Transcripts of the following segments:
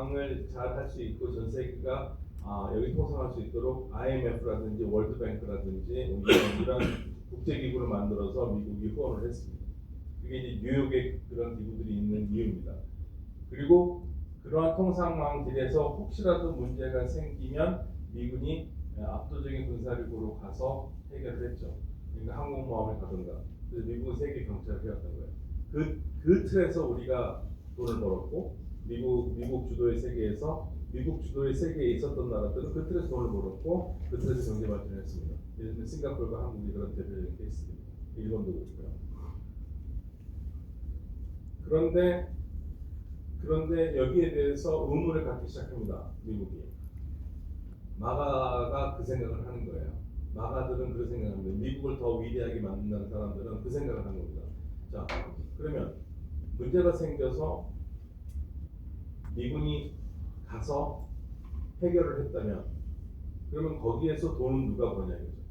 통상을 잘 할 수 있고 전 세계가 여기 통상할 수 있도록 IMF라든지 월드뱅크라든지 이런 국제기구를 만들어서 미국이 후원을 했습니다. 그게 이제 뉴욕에 그런 기구들이 있는 이유입니다. 그리고 그러한 통상망길에서 혹시라도 문제가 생기면 미군이 압도적인 군사력으로 가서 해결을 했죠. 그러니까 항공모함을 가든가. 그래서 미국은 세계 경찰을 해왔던 거예요. 그 틀에서 우리가 돈을 벌었고 미국 주도의 세계에 있었던 나라들은 그 틀에서 돈을 벌었고 그 틀에서 경제 발전을 했습니다. 예를 들면 싱가포르가 한국이 그런 대표적인 케이스입니다. 일본도 그렇고요. 그런데 여기에 대해서 의문을 갖기 시작합니다. 미국이. 마가가 그 생각을 하는 거예요. 마가들은 그 생각을 합니다. 미국을 더 위대하게 만든다는 사람들은 그 생각을 하는 겁니다. 자, 그러면 문제가 생겨서 미군이 가서 해결을 했다면 그러면 거기에서 돈은 누가 버냐 이거죠.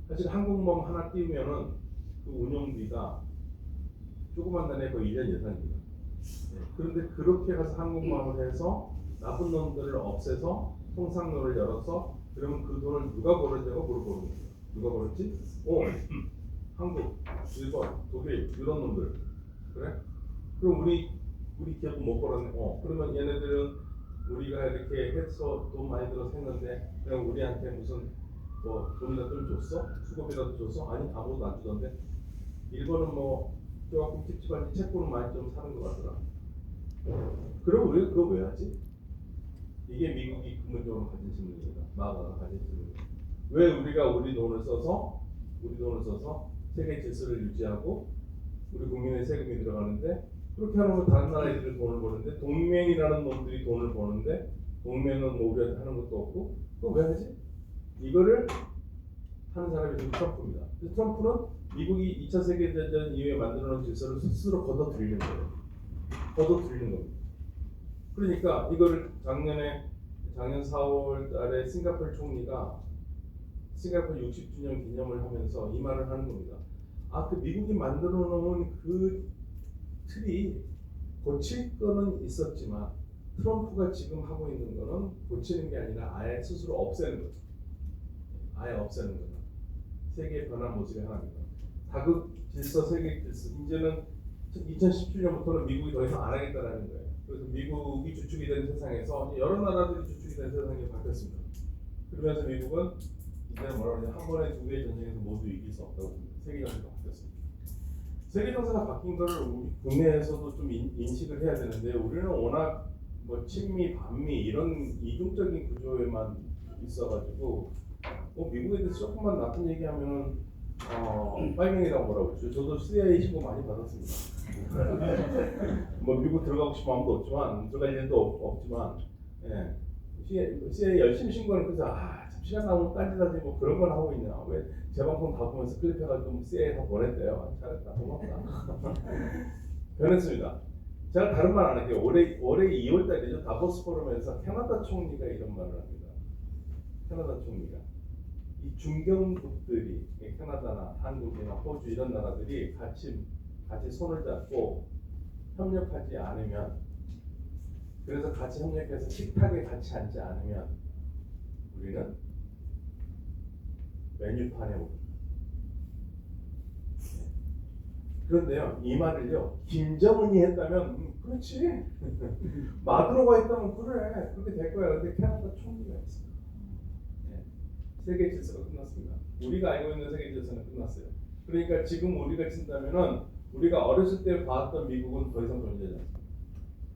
사실 항공모함 하나 띄우면은 그 운영비가 조그만 나라에 거의 1년 예산입니다. 그런데 그렇게 가서 항공모함을 해서 나쁜 놈들을 없애서 통상로를 열어서 그러면 그 돈을 누가 벌었냐고 물어보는 거예요. 누가 벌었지? 한국, 일본, 독일 이런 놈들. 그래? 그럼 우리 기업은 못 벌었네. 그러면 얘네들은 우리가 이렇게 해서 돈 많이 들어서 했는데 그냥 우리한테 무슨 뭐 돈이라도 좀 줬어? 수고비라도 줬어? 아니 아무것도 안 주던데. 일본은 뭐 조금 찝찝한지 채권을 많이 좀 사는 것 같더라. 그럼 우리가 그거 왜 하지? 이게 미국이 근본적으로 가진 질문입니다. 마가가 가진 질문입니다. 왜 우리가 우리 돈을 써서 세계 질서를 유지하고 우리 국민의 세금이 들어가는데 그렇게 하면 다른 나라들이 돈을 버는데 동맹이라는 놈들이 돈을 버는데 동맹은 뭐 우리한테 하는 것도 없고 그거 왜 하지? 이거를 하는 사람이 지금 트럼프입니다. 트럼프는 미국이 2차 세계대전 이후에 만들어놓은 질서를 스스로 걷어들이는 거예요. 걷어들이는 겁니다. 그러니까 이거를 작년 4월 달에 싱가포르 총리가 싱가포르 60주년 기념을 하면서 이 말을 하는 겁니다. 그 미국이 만들어 놓은 그 틀이 고칠 거는 있었지만 트럼프가 지금 하고 있는 거는 고치는 게 아니라 아예 스스로 없애는 거죠. 아예 없애는 거죠. 세계의 변한 모습의 하나입니다. 다극 질서, 세계 질서. 이제는 2017년부터는 미국이 더 이상 안 하겠다라는 거예요. 그래서 미국이 주축이 된 세상에서 여러 나라들이 주축이 된 세상이 바뀌었습니다. 그러면서 미국은 이제는 뭐라 그러냐, 한 번에 두 개의 전쟁에서 모두 이길 수 없다고 세계 정세가 바뀌었습니다. 세계 정세가 바뀐 거를 우리 국내에서도 좀 인식을 해야 되는데 우리는 워낙 뭐 친미, 반미 이런 이중적인 구조에만 있어가지고 미국에 대해서 조금만 나쁜 얘기하면은 빨갱이라고 뭐라고 그러죠. 저도 CIA 신고 많이 받았습니다. 뭐 미국 들어가고 싶은 마음도 없지만 들어갈 일도 없지만 CIA 열심히 신고하는 그래서 참 시간 나오면 딴짓하지 뭐 그런 걸 하고 있냐. 왜 제 방송 다 보면서 클릭해가지고 CIA 다 보냈대요. 잘했다 고맙다. 변했습니다. 제가 다른 말 안 할게요. 올해 2월 달이죠. 다보스 포럼에서 캐나다 총리가 이런 말을 합니다. 캐나다 총리가 이 중견국들이 캐나다나 한국이나 호주 이런 나라들이 같이 손을 잡고 협력하지 않으면 그래서 같이 협력해서 식탁에 같이 앉지 않으면 우리는 메뉴판에 오릅니다. 그런데요 이 말을요 김정은이 했다면 그렇지 마두로가 했다면 그래 그렇게 될 거야. 근데 캐나다 총리가 했습니다. 세계 질서가 끝났습니다. 우리가 알고 있는 세계 질서는 끝났어요. 그러니까 지금 우리가 친다면은 우리가 어렸을 때 봤던 미국은 더 이상 존재하지 않습니다.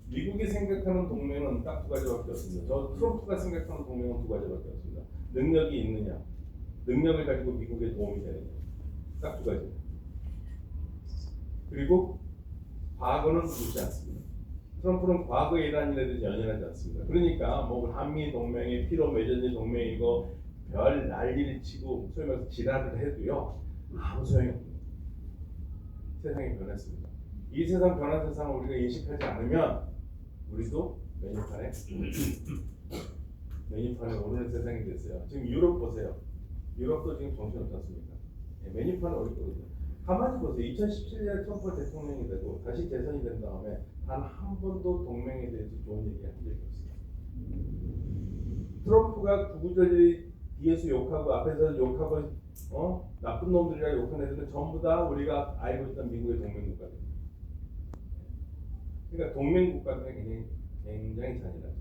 미국이 생각하는 동맹은 딱 두 가지밖에 없습니다. 저 트럼프가 생각하는 동맹은 두 가지밖에 없습니다. 능력이 있느냐, 능력을 가지고 미국에 도움이 되느냐, 딱 두 가지. 그리고 과거는 묻지 않습니다. 트럼프는 과거에 이러한 일에 대해서 연연하지 않습니다. 그러니까 뭐 한미 동맹이 피로 맺어진 동맹이고 별 난리를 치고 소위 말해서 지랄을 해도요 아무 소용이 없습니다. 세상이 변했습니다. 이 세상 변한 세상을 우리가 인식하지 않으면 우리도 메뉴판에 오르는 세상이 됐어요. 지금 유럽 보세요. 유럽도 지금 정신없지 않습니까? 메뉴판에 오를 거거든요. 가만히 보세요. 2017년에 트럼프 대통령이 되고 다시 재선이 된 다음에 단 한 번도 동맹에 대해서 좋은 얘기 한 적이 없어요. 트럼프가 구구절절히 뒤에서 욕하고 앞에서 욕하고 나쁜 놈들이라 욕한 애들은 전부 다 우리가 알고 있던 미국의 동맹국가들. 그러니까 동맹국가들은 굉장히 잔인하죠.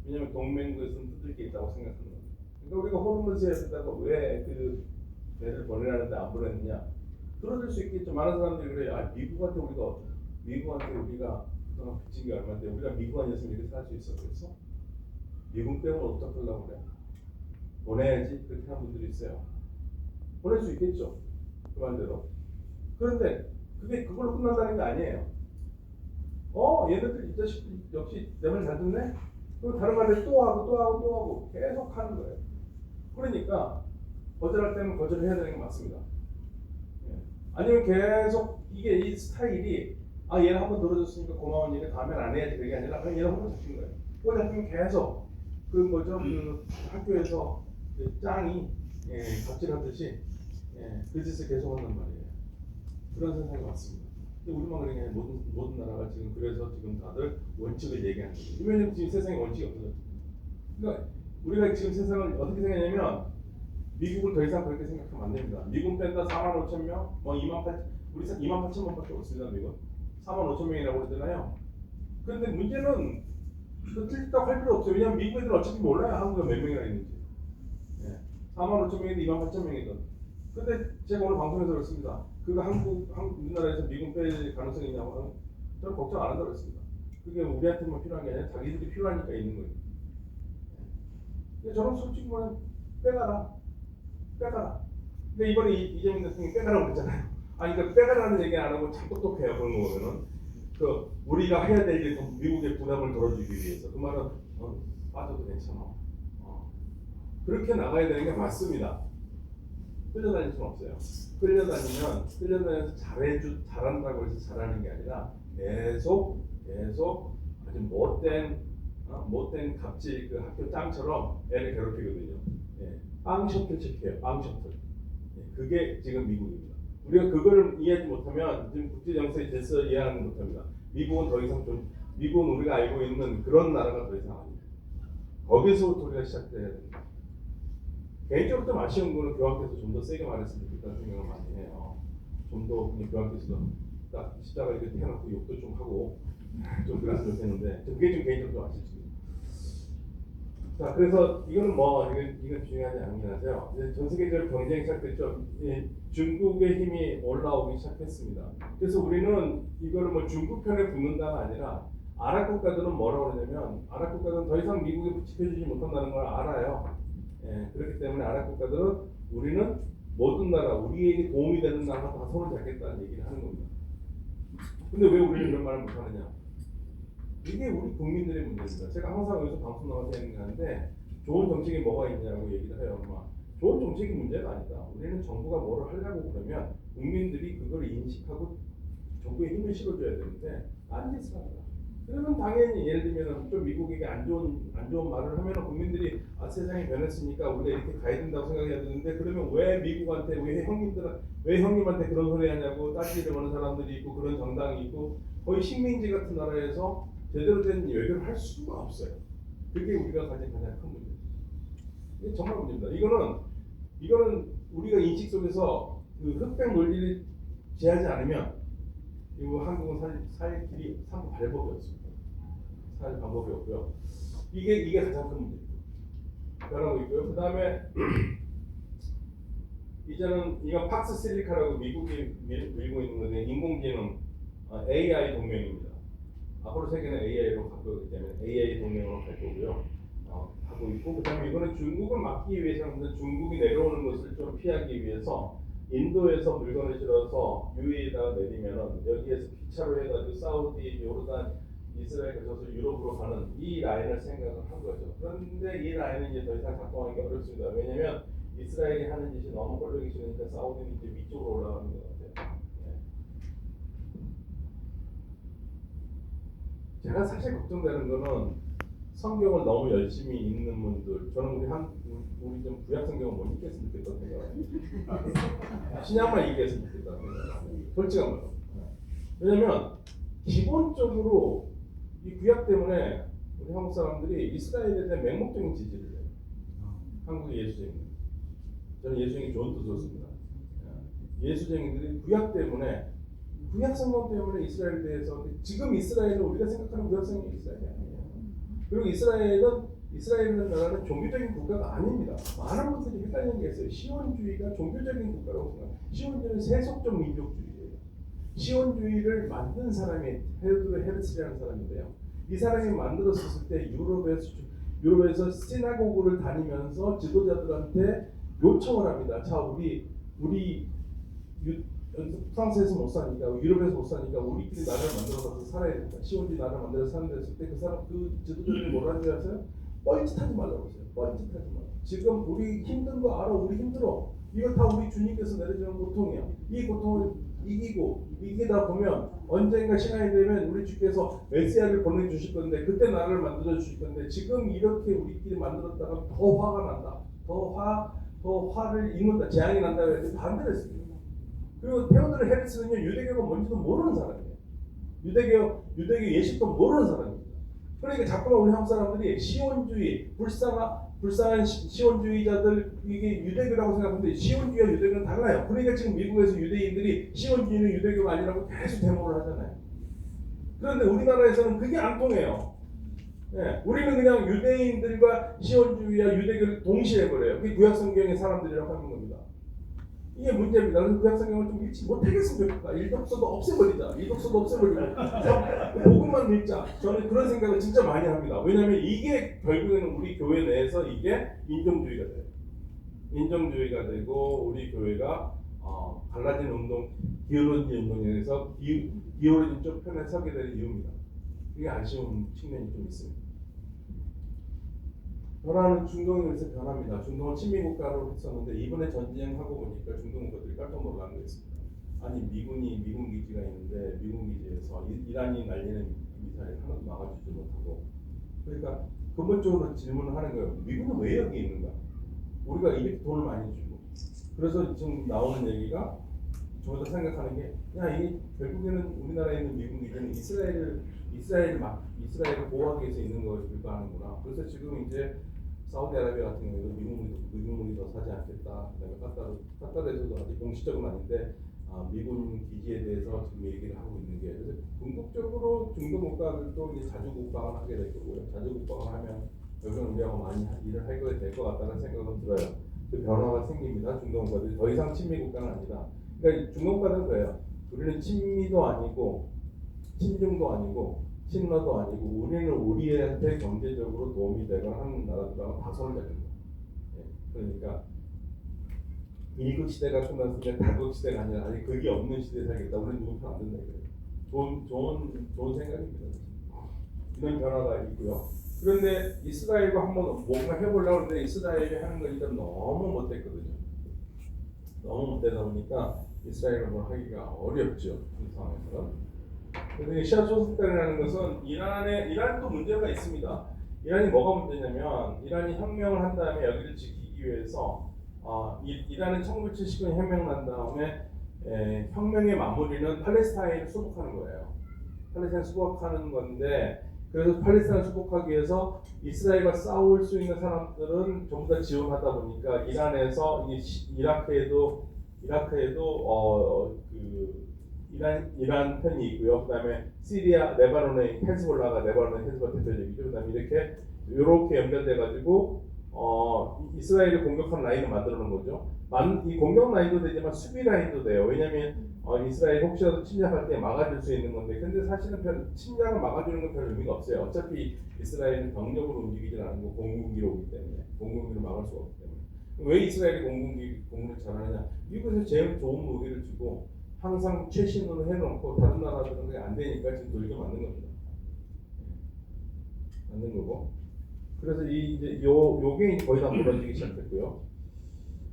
왜냐하면 동맹국에서는 뜯을 게 있다고 생각하는 거예요. 그러니까 우리가 호르무즈에다가 왜 그 배를 보내라는데 안 보냈느냐? 들어줄 수 있겠죠. 많은 사람들이 그래요. 아, 미국한테 우리가 그동안 빚진 게 얼마인데 우리가 미국 아니었으면 이렇게 살 수 있어. 그래서 미국 빼면 어떻게 하려고 그래? 보내야지. 그렇게 하는 분들이 있어요. 보낼 수 있겠죠. 그 말대로. 그런데 그게 그걸로 끝난다는 게 아니에요. 얘네들 이 자식들 역시 내 말 잘 듣네? 그럼 다른 말을 또 하고 계속 하는 거예요. 그러니까 거절할 때는 거절을 해야 되는 게 맞습니다. 아니면 계속 이게 이 스타일이 얘는 한번 들어줬으니까 고마우니까 다음엔 안 해야지 그게 아니라 그냥 얘는 혼자 잡힌 거예요. 혼자 잡히면 계속 그 학교에서 그 짱이 갑질하듯이 그 짓을 계속 한단 말이에요. 그런 세상이 왔습니다. 근데 우리만 그런 게 아니라 모든 나라가 지금 그래서 지금 다들 원칙을 얘기하는 거예요. 왜냐면 지금 세상에 원칙이 없어졌죠. 그러니까 우리가 지금 세상을 어떻게 생각하냐면 미국을 더 이상 그렇게 생각하면 안 됩니다. 미국 뺀다 4만 5천 명, 우리 2만 8천 명밖에 없습니다. 미국 4만 5천 명이라고 그러잖아요. 그런데 문제는 그 틀렸다고 할 필요 없어요. 왜냐하면 미국 애들은 어차피 몰라요. 한국에 몇 명이나 있는지. 4만 5천 명이든 2만 8천 명이든. 근데 제가 오늘 방송에서 그랬습니다. 그거 우리나라에서 미국 뺄 가능성이 있냐고 저는 걱정 안 한다고 했습니다. 그게 우리한테만 필요한 게 아니라 자기들이 필요하니까 있는 거예요. 근데 저는 솔직히 말하면 빼가라. 근데 이번에 이재명 대통령이 빼가라고 그랬잖아요. 그러니까 빼가라는 얘기 안 하고 참 똑똑해요. 그런 거 보면은 우리가 해야 될 일, 미국의 부담을 덜어주기 위해서 그 말은 빠져도 괜찮아. 그렇게 나가야 되는 게 맞습니다. 끌려다닐 수는 없어요. 끌려다니면서 잘한다고 해서 잘하는 게 아니라 계속 아주 못된 갑질 그 학교 짱처럼 애를 괴롭히거든요. 빵 셔틀 체크해요. 빵 셔틀. 그게 지금 미국입니다. 우리가 그걸 이해하지 못하면 지금 국제 정세의 질서 이해하는 못합니다. 미국은 우리가 알고 있는 그런 나라가 더 이상 아닙니다. 거기서부터 우리가 시작해야 됩니다. 개인적으로 좀 아쉬운 거는 교황께서 좀 더 세게 말했으면 좋겠다는 생각을 많이 해요. 좀 더 교황께서도 딱 십자가 이렇게 해놓고 욕도 좀 하고 좀 그랬으면 좋겠는데 그게 좀 개인적으로 좀 아쉽습니다. 자, 그래서 이건 이건 중요하지 않긴 하세요. 전 세계적으로 경쟁이 시작됐죠. 중국의 힘이 올라오기 시작했습니다. 그래서 우리는 이거를 중국 편에 붙는다가 아니라 아랍 국가들은 뭐라고 그러냐면 아랍 국가들은 더 이상 미국에 지켜주지 못한다는 걸 알아요. 그렇기 때문에 아랍 국가들은 우리는 모든 나라, 우리에게 도움이 되는 나라가 다 손을 잡겠다는 얘기를 하는 겁니다. 근데 왜 우리는 이런 말을 못하느냐? 이게 우리 국민들의 문제입니다. 제가 항상 여기서 방송 나와서 얘기하는데 좋은 정책이 뭐가 있냐고 얘기를 해요. 좋은 정책이 문제가 아니다. 우리는 정부가 뭐를 하려고 그러면 국민들이 그걸 인식하고 정부에 힘을 실어줘야 되는데 안 짓을 합니다. 그러면 당연히 예를 들면 좀 미국에게 안 좋은 말을 하면 국민들이 세상이 변했으니까 우리가 이렇게 가야 된다고 생각해야 되는데 그러면 왜 미국한테 왜 형님한테 그런 소리 하냐고 따지게 되는 사람들이 있고 그런 정당이 있고 거의 식민지 같은 나라에서 제대로 된 외교를 할 수가 없어요. 그게 우리가 가진 가장 큰 문제입니다. 이게 정말 문제입니다. 이거는 우리가 인식 속에서 그 흑백 논리를 제하지 않으면 한국은 살 길이 참 방법이 없습니다. 살 방법이 없고요. 이게 가장 큰 문제입니다. 변하고 있고요. 그 다음에 이제는 이건 팍스 실리카라고 미국이 밀고 있는 건데 인공지능 AI 동맹입니다. 앞으로 세계는 AI로 갈 거기 때문에 AI 동맹으로 갈 거고요. 하고 있고 그다음에 이거는 중국을 막기 위해서는 중국이 내려오는 것을 좀 피하기 위해서 인도에서 물건을 실어서 UAE에다가 내리면은 여기에서 기차로 해가지고 사우디, 요르단, 이스라엘 거쳐서 유럽으로 가는 이 라인을 생각을 한 거죠. 그런데 이 라인은 이제 더 이상 작동하기 어렵습니다. 왜냐면 이스라엘이 하는 짓이 너무 꼴보기 싫으니까 사우디는 이제 위쪽으로 올라가는 것 같아요. 제가 사실 걱정되는 거는 성경을 너무 열심히 읽는 분들, 저는 우리 좀 구약 성경을 못 읽겠으면 좋겠다는 생각. 신약만 읽겠으면 좋겠다는 생각. 솔직한 말로. 왜냐면 기본적으로 이 구약 때문에 우리 한국 사람들이 이스라엘에 대한 맹목적인 지지를 해요. 한국의 예수쟁이. 저는 예수쟁이 좋은 뜻 좋습니다. 예수쟁이들이 구약 때문에, 구약 성경 때문에 이스라엘에 대해서, 지금 이스라엘은 우리가 생각하는 구약 성경이 이스라엘이 아니에요. 그리고 이스라엘이라는 나라는 종교적인 국가가 아닙니다. 많은 분들이 헷갈리는 게 있어요. 시온주의가 종교적인 국가라고 생각해요. 시온주의는 세속적 민족주의예요. 시온주의를 만든 사람이 헤르츠라는 사람인데요. 이 사람이 만들었을 때 유럽에서 시나고그를 다니면서 지도자들한테 요청을 합니다. 자, 우리 프랑스에서 못 사니까, 유럽에서 못 사니까 우리끼리 나라를 만들어서 살아야 된다. 시온주의 나라를 만들어서 사는 데였을 때 그 지도자들이 뭐라는 줄 아세요? 뻘짓하지 말라고 했어요. 뻘짓하지 말라. 지금 우리 힘든 거 알아. 우리 힘들어. 이거 다 우리 주님께서 내려주는 고통이야. 이 고통을 이기다 보면 언젠가 시간이 되면 우리 주께서 메시아를 보내주실 건데, 그때 나라를 만들어 주실 건데, 지금 이렇게 우리끼리 만들었다가 더 화가 난다. 더 화를 입는다. 재앙이 난다고 해서 반대를 했습니다. 그리고 테오도르 헤르츠는요, 유대교가 뭔지도 모르는 사람이에요. 유대교 예식도 모르는 사람입니다. 그러니까 자꾸만 우리 한국 사람들이 시온주의, 불쌍한 시온주의자들, 이게 유대교라고 생각하는데 시온주의와 유대교는 달라요. 그러니까 지금 미국에서 유대인들이 시온주의는 유대교가 아니라고 계속 데모를 하잖아요. 그런데 우리나라에서는 그게 안 통해요. 네, 우리는 그냥 유대인들과 시온주의와 유대교를 동시에 해버려요. 그게 구약성경의 사람들이라고 하는 겁니다. 이게 문제입니다. 그래서 구약성경을 좀 읽지 못하겠으면 좋겠다. 일독서도 없애버리자. 일독서도 없애버리고 복음만 읽자. 저는 그런 생각을 진짜 많이 합니다. 왜냐하면 이게 결국에는 우리 교회 내에서 이게 인종주의가 돼요. 인종주의가 되고 우리 교회가 갈라진 운동, 기울어진 운동에서 기울어진 쪽 편에 서게 되는 이유입니다. 이게 아쉬운 측면이 좀 있습니다. 변화는 중동이 그래서 변합니다. 중동은 친미국가로 했었는데 이번에 전쟁하고 보니까 중동 국가들이 깜짝 놀란 게 있습니다. 아니 미군 기지가 있는데 미군 기지에서 이란이 날리는 미사일 하나도 막아주지 못하고, 그러니까 근본적으로 질문을 하는 거예요. 미군은 왜 여기 있는가? 우리가 이렇게 돈을 많이 주고. 그래서 지금 나오는 얘기가 저도 생각하는 게, 이게 결국에는 우리나라에 있는 미군 기지는 이스라엘을 보호하기 위해서 있는 것을 불가하는구나. 그래서 지금 이제 사우디아라비아 같은 경우에도 미군 더 사지 않겠다. 그다음에 카타르에서도 아직 공식적은 아닌데 미군 기지에 대해서 지금 얘기를 하고 있는 게, 그래서 궁극적으로 중동 국가들도 이제 자주 국방을 하게 될 거고요. 자주 국방을 하면 결국은 우리하고 많이 일을 할 거에 될 것 같다는 생각은 들어요. 그 변화가 생깁니다. 중동 국가들이 더 이상 친미 국가는 아니다. 그러니까 중동 국가는 그래요. 우리는 친미도 아니고 친중도 아니고 친러도 아니고 우리는 우리한테 경제적으로 도움이 되거나 하는 나라들하고 다 손을 잡는 거예요. 그러니까 일국 시대가 끝났을 때 다국 시대가 아니라 아니 그게 없는 시대에 살겠다. 우리는 누구 편 안 된다 이거예요. 좋은 생각입니다. 이런 변화가 있고요. 그런데 이스라엘과 한번 뭔가 해보려고 하는데 이스라엘이 하는 거 일단 너무 못됐거든요. 너무 못되다 보니까 이스라엘을 뭘 하기가 어렵죠. 이 상황에서는. 그런데 시아소스탄이라는 것은 이란도 문제가 있습니다. 이란이 뭐가 문제냐면 이란이 혁명을 한 다음에 여기를 지키기 위해서 이란은 1979년 혁명 난 다음에 혁명의 마무리는 팔레스타인을 수복하는 거예요. 팔레스타인 수복하는 건데, 그래서 팔레스타인을 수복하기 위해서 이스라엘과 싸울 수 있는 사람들은 전부 다 지원하다 보니까 이란에서 이라크에도 이란 편이 있고요. 그다음에 시리아, 레바논의 헤즈볼라 대표적이죠. 그다음에 이렇게 연결돼 가지고 이스라엘을 공격하는 라인을 만들어 놓은 거죠. 이 공격 라인도 되지만 수비 라인도 돼요. 왜냐하면 이스라엘 혹시라도 침략할 때 막아줄 수 있는 건데, 근데 사실은 침략을 막아주는 건 별 의미가 없어요. 어차피 이스라엘은 병력으로 움직이지 않고 공군기로 오기 때문에, 공군기로 막을 수가 없기 때문에. 왜 이스라엘이 공군을 잘하느냐? 미국에서 제일 좋은 무기를 주고 항상 최신으로 해놓고 다른 나라들은 그게 안 되니까 지금 돌리게 만든 겁니다. 만든 거고. 그래서 이제 요게 거의 다 무너지기 시작했고요.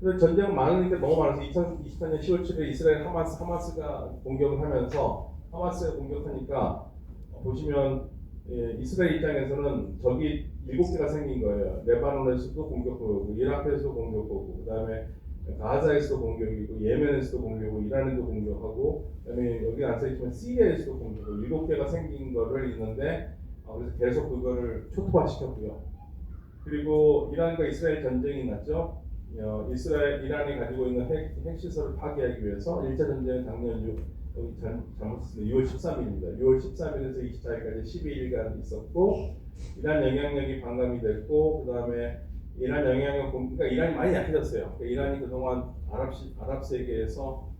그래서 전쟁 많으니까 너무 많아서 2024년 10월 7일 이스라엘 하마스가 공격을 하면서, 하마스가 공격하니까 보시면 이스라엘 입장에서는 적이 7개가 생긴 거예요. 레바논에서도 공격 오고, 이라크에서도 공격 오고, 그다음에 가자에서도 공격이고 예멘에서도 공격이고 이란에도 공격하고 그다음에 여기 안 써있지만 시리아에서도 공격이고 7개가 생긴 거를 있는데 그래서 계속 그거를 초토화시켰고요. 그리고 이란과 이스라엘 전쟁이 났죠. 이란이 가지고 있는 핵시설을 파괴하기 위해서 1차 전쟁은 작년 잘못 썼습니다. 6월 13일입니다. 6월 13일에서 24일까지 12일간 있었고 이란 영향력이 반감이 됐고 그 다음에 이란 영향력 그러니까 이란이 많이 약해졌어요. 그러니까 이란이 그동안 아랍 세계에서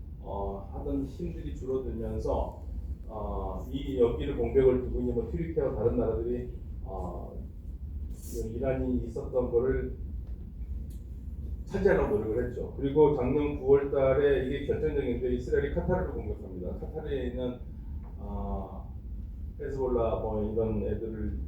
하던 힘들이 줄어들면서 이 여기를 공백을 두고 있는 뭐 튀르키예와 다른 나라들이 이란이 있었던 거를 차지하려고 노력을 했죠. 그리고 작년 9월 달에 이게 결정적인데 이스라엘이 카타르를 공격합니다. 카타르에 있는 헤즈볼라 뭐 이런 애들을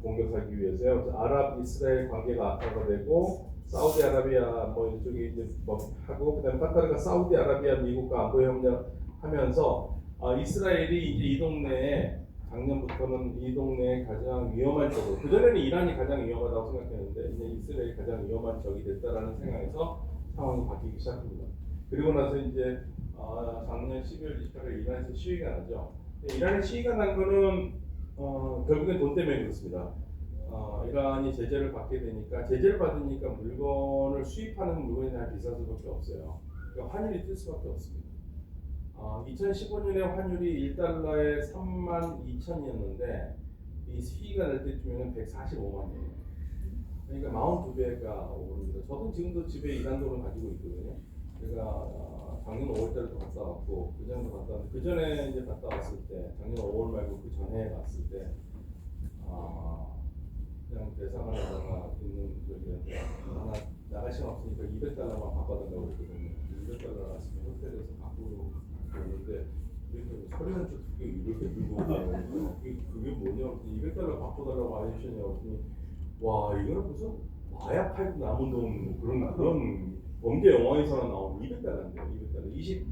공격하기 위해서요. 그래서 아랍 이스라엘 관계가 악화가 되고 사우디아라비아 뭐 이쪽에 이제 뭐 하고 그다음에 카타르가 사우디아라비아 미국과 안보 협력하면서 이스라엘이 이제 이 동네에 작년부터는 이 동네에 가장 위험한 적으로 그전에는 이란이 가장 위험하다고 생각했는데 이제 이스라엘이 가장 위험한 적이 됐다라는 생각에서 상황이 바뀌기 시작합니다. 그리고 나서 이제 작년 12월 28일 이란에서 시위가 나죠. 이란에 시위가 난 거는 결국엔 돈 때문에 그렇습니다. 이란이 제재를 받게 되니까 제재를 받으니까 물건을 수입하는 물건에 대한 비쌀 수밖에 없어요. 그러니까 환율이 뜰 수밖에 없습니다. 2015년에 환율이 1달러에 32,000이었는데 이 시기가 될 때쯤에는 145만이에요. 그러니까 42배가 오릅니다. 저도 지금도 집에 이란 돈을 가지고 있거든요. 제가 작년 5월달에도 갔다 왔고 그 전에도 갔다 왔는데 그 전에 이제 갔다 왔을 때 작년 5월 말고 그 전에 갔을 때 그냥 대사관에다가 있는 저기한테 하나 나갈 시간 없으니까 200달러만 바꿔달라고 그랬거든요. 200달러 나왔으면 호텔에서 바꾸고 그랬는데 이렇게 소리는 좀 그게 이렇게 들고 오냐고 그게 뭐냐 200달러 바꿔달라고 하시냐고 했더니 와 이거는 무슨 마약 팔고 남은 돈 그런 범죄 영화에서나 나오는 200달러인데요. 200달러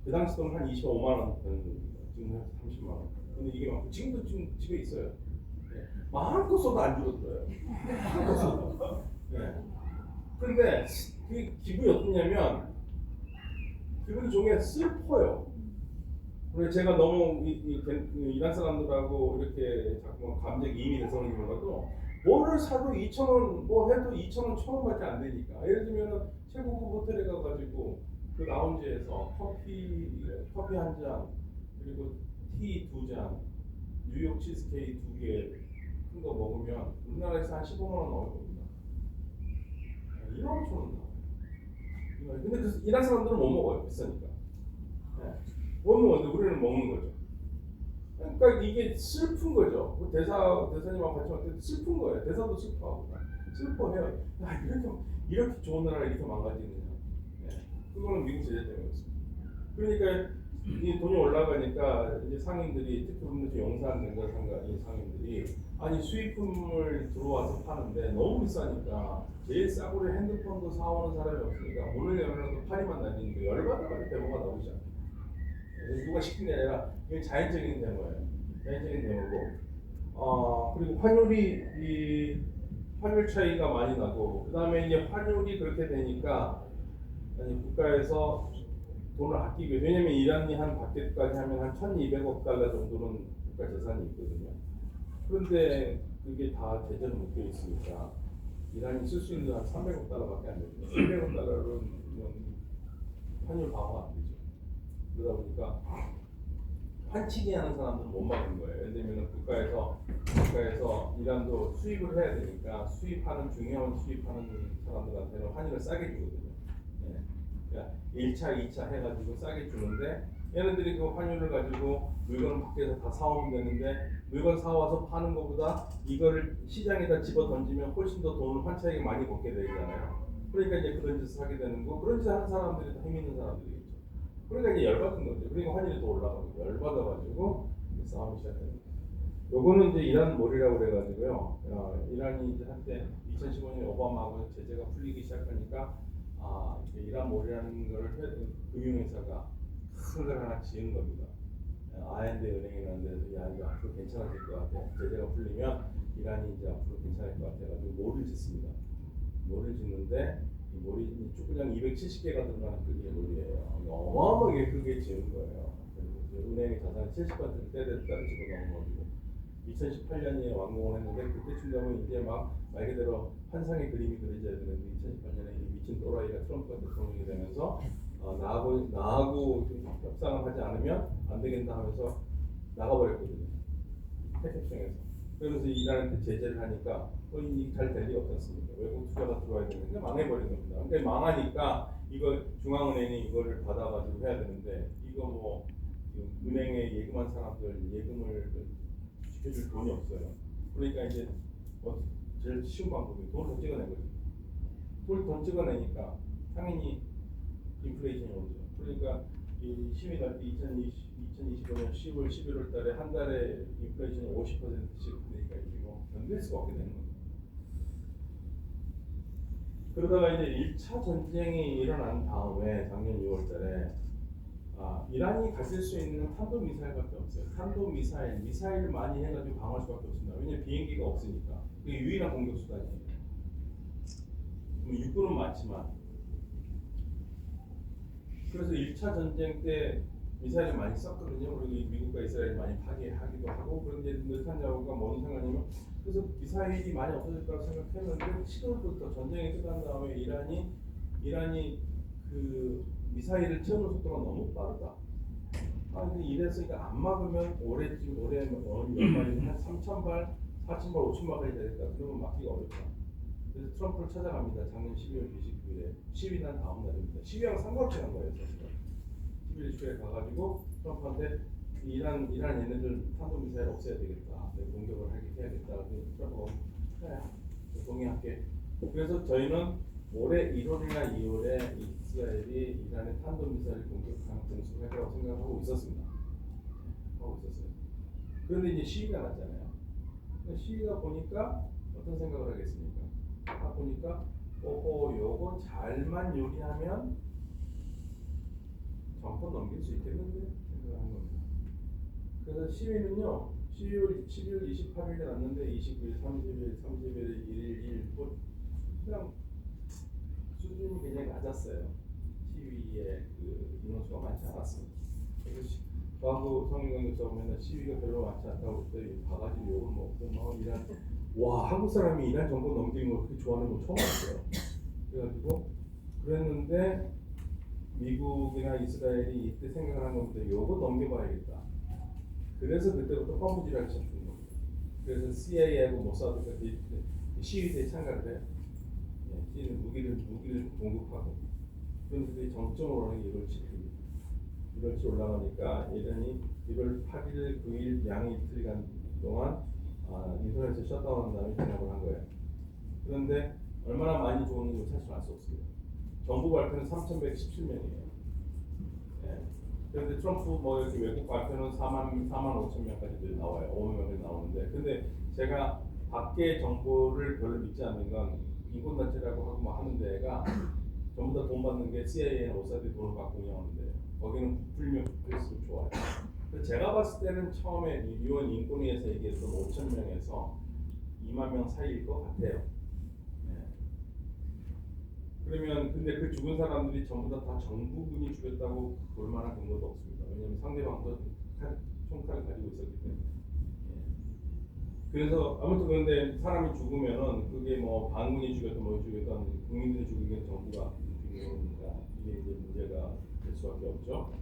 그 당시 돈은 한 25만 원 되는 겁니다. 지금 한 30만 원. 근데 이게 막 지금도 지금 집에 있어요. 네. 마음껏 써도 안 줄었어요. 마음껏 써도. 네. 근데 그 기분이 어떠냐면 기분이 좀 슬퍼요. 그래서 제가 너무 이란 사람들하고 이렇게 자꾸 감정이입이 돼서 그런 건가도 뭐를 사도 2,000원 뭐 해도 2,000원 1,000원밖에 안 되니까 예를 들면 최고급 호텔에 가가지고 그 라운지에서 커피 한 잔 그리고 티 2잔 뉴욕 치즈케이크 2개 큰 거 먹으면 우리나라에서 한 15만 원 나올 겁니다. 2만 5천 원 나와요. 근데 그 이란 사람들은 못 먹어요. 비싸니까. 네. 못 먹는데 우리는 먹는 거죠. 그러니까 이게 슬픈 거죠. 대사님하고 같이 왔을 때 슬픈 거예요. 대사도 슬퍼하고 슬퍼해요. 이렇게 좋은 나라가 이렇게 망가지느냐. 네. 그거는 미국 제재 때문에 그렇습니다. 그러니까 이 돈이 올라가니까 이제 상인들이 특히 용산 냉장상가 상인들이 아니 수입품을 들어와서 파는데 너무 비싸니까 제일 싸구려 핸드폰도 사오는 사람이 없으니까 오늘 열어도 파리만 날리니까 열받아가지고 데모가 나오기 시작해요. 누가 시킨 게 아니라 이게 자연적인 데모예요. 자연적인 데모고 그리고 환율 차이가 많이 나고 그 다음에 이제 환율이 그렇게 되니까 국가에서 돈을 아끼고 왜냐면 이란이 한 밖에까지 하면 한 1,200억 달러 정도는 국가 재산이 있거든요. 그런데 그게 다 제재로 묶여 있으니까 이란이 쓸 수 있는 한 300억 달러밖에 안 됩니다. 300억 달러는 환율 방어가 안 되죠. 그러다 보니까 환치기 하는 사람들은 못 막는 거예요. 예를 들면 국가에서 이란도 수입을 해야 되니까 중요한 수입하는 사람들한테는 환율을 싸게 주거든요. 네. 그러니까 1차, 2차 해가지고 싸게 주는데 얘네들이 그 환율을 가지고 물건을 밖에서 다 사오면 되는데 물건 사와서 파는 것보다 이거를 시장에다 집어 던지면 훨씬 더 돈을 환차익이 많이 벌게 되잖아요. 그러니까 이제 그런 짓을 하게 되는 거 그런 짓을 하는 사람들이 다 힘 있는 사람들이겠죠. 그러니까 이제 열받은 거죠. 그러니까 환율이 더 올라가고 열받아가지고 싸움이 시작됩니다. 요거는 이제 이란 몰이라고 그래가지고요. 이란이 이제 한때 2015년에 오바마하고 제재가 풀리기 시작하니까 이란 몰이라는 거를 금융회사가 큰 걸 하나 지은 겁니다. I&D 은행이라는 데서 야 이거 앞으로 괜찮아질 것 같아. 제재가 풀리면 이란이 이제 앞으로 괜찮을 것 같아가지고 몰을 짓습니다. 몰을 짓는데 몰이 축구장 270개가 들어가는 크기의 몰이에요. 어마어마하게 크게 지은 거예요. 그래서 은행의 자산이 70% 때려따로 집어넣은 거고 2018년에 완공을 했는데 그때쯤 되면 이제 막 말 그대로 환상의 그림이 그려져야 되는데 2018년에 이 미친 또라이가 트럼프가 대통령이 되면서 나하고 협상을 하지 않으면 안 되겠다 하면서 나가버렸거든요. 택협정에서. 그러면서 이란한테 제재를 하니까 이게 잘 될 리 없지 않습니까? 외국 투자가 들어와야 되는데 망해버린 겁니다. 근데 망하니까 이거 중앙은행이 이거를 받아가지고 해야 되는데 이거 뭐 은행에 예금한 사람들 예금을 지켜줄 돈이 없어요. 그러니까 이제 제일 쉬운 방법이 돈을 더 찍어낸 거죠. 돈을 더 찍어내니까 당연히 인플레이션이 오죠. 그러니까 이 시민한테 2025년 10월, 11월 달에 한 달에 인플레이션이 50%씩 되니까 이거 견딜 수가 없게 되는 겁니다. 그러다가 이제 1차 전쟁이 일어난 다음에 작년 6월 달에 이란이 가질 수 있는 탄도미사일밖에 없어요. 미사일 많이 해가지고 방어할 수밖에 없습니다. 왜냐면 비행기가 없으니까. 그게 유일한 공격 수단이에요. 육군은 많지만. 그래서 1차 전쟁 때 미사일을 많이 썼거든요. 그리고 미국과 이스라엘이 많이 파괴하기도 하고. 그런데 네탄야후가 뭔 생각이냐면 그래서 미사일이 많이 없어질 거라고 생각했는데 7월부터 전쟁이 끝난 다음에 이란이 그 미사일을 채우는 속도가 너무 빠르다. 근데 이래서 이거 안 막으면 올해 연말에는 한 3,000발, 4,000발, 5,000발까지 되겠다. 그러면 막기가 어렵다. 그래서 트럼프를 찾아갑니다. 작년 12월 29일에 시위 난 다음 날입니다. 시위하고 상관없이 한 거예요. 11일 초에 가가지고 트럼프한테 이란 얘네들 탄도미사일 없애야 되겠다. 공격을 해야겠다. 트럼프가 그래 동의할게. 그래서 저희는 올해 1월이나 2월에 이스라엘이 이란의 탄도미사일 공격하는 등수를 할 거라고 생각하고 있었습니다. 그런데 이제 시위가 났잖아요. 시위가 보니까 어떤 생각을 하겠습니까? 보니까 요거 잘만 요리하면 정권 넘길 수 있겠는데 생각하는 겁니다. 그래서 시위는요 12월 28일에 났는데 29일, 30일, 1일 그냥 수준이 굉장히 낮았어요. 시위의 그 인원수가 많지 않았습니다. 그래서 저하고 성인강 교수하고 맨날 시위가 별로 많지 않다고 그때 바가지 욕을 먹고 막 이란 한국 사람이 이란 정권 넘기는 걸 그렇게 좋아하는 건 처음 봤어요. 그래가지고 그랬는데 미국이나 이스라엘이 이때 생각을 한 건데 요거 넘겨봐야겠다. 그래서 그때부터 펌프질하기 시작한 겁니다. 그래서 CIA하고 모사드가 시위대에 참가를 해요. 무기를 공급하고 그런데 정점으로 하는 게 1월 7일 1월 7일 올라가니까 이란이 1월 8일, 9일 양이 이틀간 동안 인터넷을 셧다운한 다음에 진압을 한 거예요. 그런데 얼마나 많이 죽었는지 사실 알 수 없습니다. 정부 발표는 3,117명이에요. 그런데 트럼프 이렇게 외국 발표는 4만 5천 명까지 나와요. 5만 명까지 나오는데, 근데 제가 밖의 정보를 별로 믿지 않는 건 인권단체라고 하고 막 하는 데가 전부 다 돈 받는 게 CIA나 모사드에 돈을 받고 운영하는 데예요. 거기는 부풀면 부풀릴수록 좋아요. 제가 봤을 때는 처음에 유엔 인권위에서 얘기했던 5천 명에서 2만 명 사이일 것 같아요. 그러면 근데 그 죽은 사람들이 전부 다 정부군이 죽였다고 볼 만한 근거도 없습니다. 왜냐하면 상대방도 총칼을 가지고 있었기 때문에. 그래서 아무튼 그런데 사람이 죽으면은 그게 뭐 반군이 죽였든 뭐 죽였든 국민들이 죽이면 정부가 죽이니까 이게 이제 문제가 될 수밖에 없죠.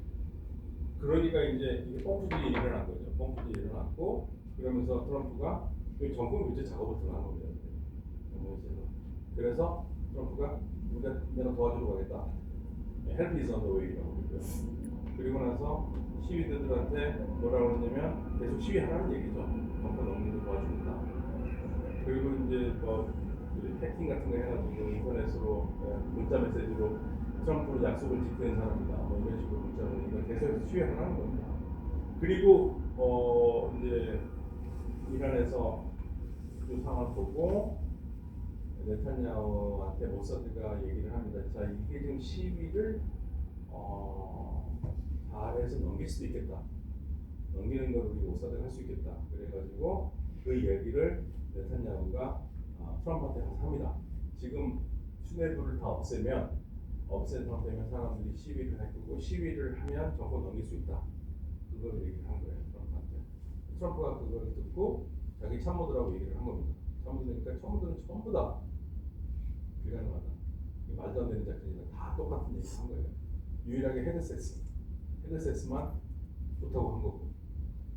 그러니까 이제 이게 펌프질이 일어난 거죠. 펌프질이 일어났고 그러면서 트럼프가 정권 교체 작업을 들어간 겁니다. 그래서 트럼프가 내가 도와주러 가겠다. Help is on the way라고 그러고요. 그리고 나서 시위대들한테 뭐라고 그러냐면 계속 시위하라는 얘기죠. 정권 넘기는 도와주겠다. 그리고 이제 해킹 같은 거 해가지고 인터넷으로 문자 메시지로 트럼프로 약속을 지키는 사람이다. 이런 식으로 문자를 보니까 계속 시위하라는 겁니다. 그리고 이제 이란에서 그 상황을 보고 네탄야후한테 모사드가 얘기를 합니다. 자, 이게 지금 시위를 잘해서 넘길 수도 있겠다. 넘기는 걸 우리 모사드가 할 수 있겠다. 그래가지고 그 얘기를 네탄야후가 트럼프한테 가서 합니다. 지금 수뇌부를 다 없앤 상태면 사람들이 시위를 할 거고 시위를 하면 정권 넘길 수 있다. 그걸 얘기를 한 거예요. 트럼프한테. 트럼프가 그걸 듣고 자기 참모들하고 얘기를 한 겁니다. 참모들이니까 참모들은 전부 다 불가능하다. 말도 안 되는 작전이다. 다 똑같은 얘기를 한 거예요. 유일하게 헤드세스만 좋다고 한 거고.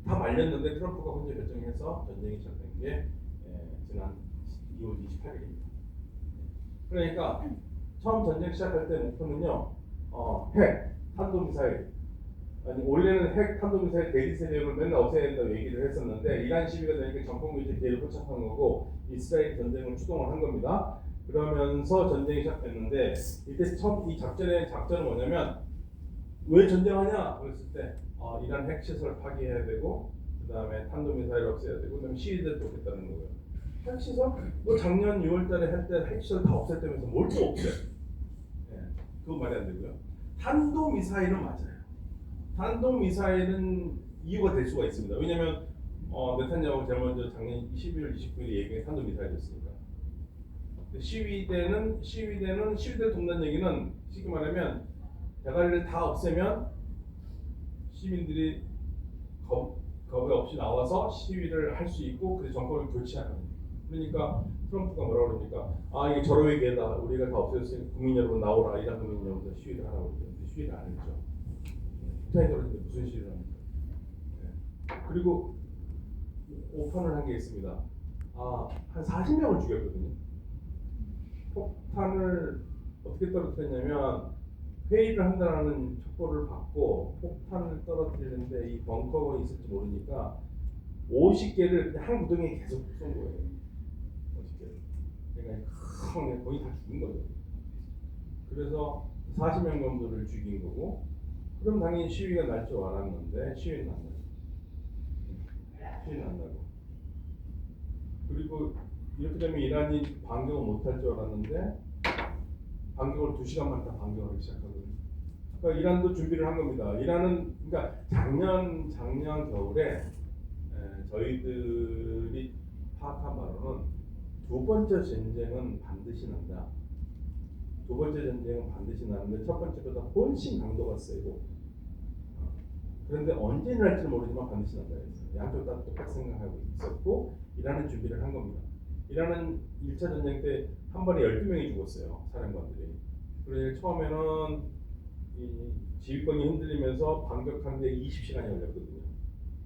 다 말렸는데 트럼프가 혼자 결정해서 전쟁이 시작된 게 지난 2월 28일입니다. 그러니까 처음 전쟁 시작할 때 목표는요, 핵, 탄도미사일, 아니 원래는 핵, 탄도미사일 대리 세력을 맨날 없애야 된다고 얘기를 했었는데 이란 시위가 되니까 정권 교체 기회를 포착한 거고 이스라엘 전쟁을 추동을 한 겁니다. 그러면서 전쟁이 시작됐는데 이때 처음 이 작전은 뭐냐면 왜 전쟁하냐 그랬을 때 이란 핵시설 파괴해야 되고 그 다음에 탄도미사일 없애야 되고 그 다음에 시위를 또 했다는 거예요. 핵시설? 뭐 작년 6월달에 할 때 핵시설 다 없앴다면서 뭘 또 없애? 그건 말이 안 되고요. 탄도미사일은 맞아요. 탄도미사일은 이유가 될 수가 있습니다. 왜냐하면 네탄야후가 제일 먼저 작년 12월 29일에 얘기한 탄도미사일이었으니까. 시위대 돕는 얘기는 쉽게 말하면 대가리를 다 없애면 시민들이 겁이 없이 나와서 시위를 할 수 있고 그래서 정권을 교체하는. 그러니까 트럼프가 뭐라 그러니까 이게 저러의 기회다. 우리가 다 없애줬으니 국민 여러분 나오라. 이란 국민 여러분 시위를 하라고 그러는데 시위를 안 했죠. 폭탄이 떨어지는데 무슨 시위를 합니까? 그리고 오판을 한 게 있습니다. 한 40명을 죽였거든요. 폭탄을 어떻게 떨어뜨렸냐면 회의를 한다는 첩보를 받고 폭탄을 떨어뜨리는데 이 벙커가 있을지 모르니까 50개를 그냥 한 구덩이에 계속 쏜 거예요. 50개를. 그러니까 거의 다 죽은 거죠. 그래서 40명 정도를 죽인 거고 그럼 당연히 시위가 날 줄 알았는데 시위는 안 나요. 시위는 안 나고 그리고 이렇게 되면 이란이 반격을 못할 줄 알았는데 반격을 2시간만 다 반격하기 시작하거든요. 그러니까 이란도 준비를 한 겁니다. 이란은 그러니까 작년 겨울에 저희들이 파악한 바로는 두 번째 전쟁은 반드시 난다. 두 번째 전쟁은 반드시 나는데 첫 번째보다 훨씬 강도가 세고 그런데 언제 날지는 모르지만 반드시 난다 했어요. 양쪽 다 똑같이 생각하고 있었고 이란은 준비를 한 겁니다. 이란은 1차 전쟁 때 한 번에 12명이 죽었어요. 사령관들이. 그래서 처음에는 이 지휘권이 흔들리면서 반격하는데 20시간이 걸렸거든요.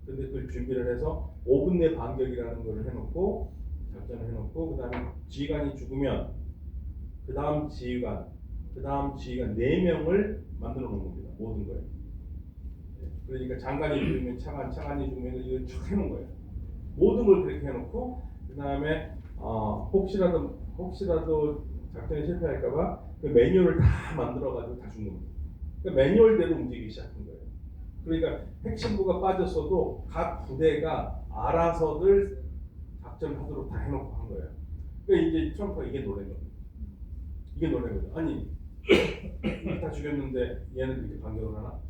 근데 그걸 준비를 해서 5분 내 반격이라는 걸 해놓고 작전을 해놓고 그 다음에 지휘관이 죽으면 그 다음 지휘관 4명을 만들어 놓은 겁니다. 모든 거예요. 그러니까 장관이 죽으면 차관이 죽으면 이거 쭉 해놓은 거예요. 모든 걸 그렇게 해놓고 그 다음에 혹시라도 작전이 실패할까봐 그 매뉴얼을 다 만들어가지고 다 준 겁니다. 그 매뉴얼대로 움직이기 시작한 거예요. 그러니까 핵심부가 빠졌어도 각 부대가 알아서들 작전하도록 다 해놓고 한 거예요. 그러니까 이제 트럼프가 이게 놀란 겁니다. 이게 놀란 거죠. 아니 다 죽였는데 얘는 이렇게 반격을 하나?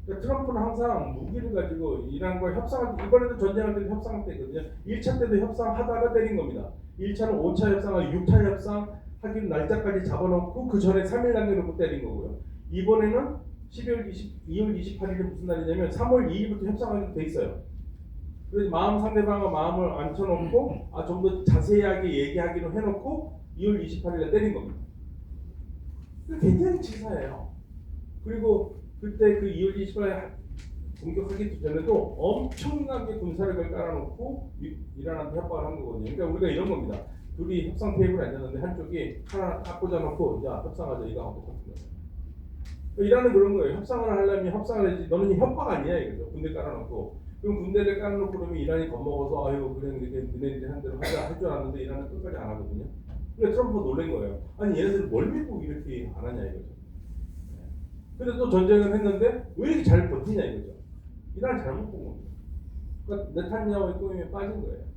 그러니까 트럼프는 항상 무기를 가지고 이란과 협상을 이번에도 전쟁할 때도 협상할 때거든요. 1차 때도 협상하다가 때린 겁니다. 1차는 5차 협상하고 6차 협상 하기로 날짜까지 잡아놓고 그 전에 3일 남겨놓고 때린 거고요. 이번에는 2월 28일이 무슨 날이냐면 3월 2일부터 협상하기로 돼 있어요. 그래서 상대방의 마음을 앉혀놓고 좀 더 자세하게 얘기하기로 해놓고 2월 28일에 때린 겁니다. 굉장히 치사해요. 그리고 그때 그 2월 28일 공격하기 전에도 엄청나게 군사력을 깔아놓고 이란한테 협박을 한 거거든요. 그러니까 우리가 이런 겁니다. 둘이 협상 테이블에 앉았는데 한쪽이 하나 딱 꽂아놓고 야 협상하자 이거 하고 똑같은 거예요. 이란은 그런 거예요. 협상을 하려면 협상을 해야지 너는 협박 아니야 이거죠. 군대 깔아놓고 그럼 군대를 깔아놓고 그러면 이란이 겁먹어서 아유 그래 이렇게 너네들이 한 대로 하자 할 줄 알았는데 이란은 끝까지 안 하거든요. 그래서 트럼프가 놀란 거예요. 아니 얘네들 뭘 믿고 이렇게 안 하냐 이거죠. 근데 또 전쟁을 했는데 왜 이렇게 잘 버티냐 이거죠. 이란을 잘못 본 겁니다. 그러니까 네탄야후의 꼬임에 빠진 거예요.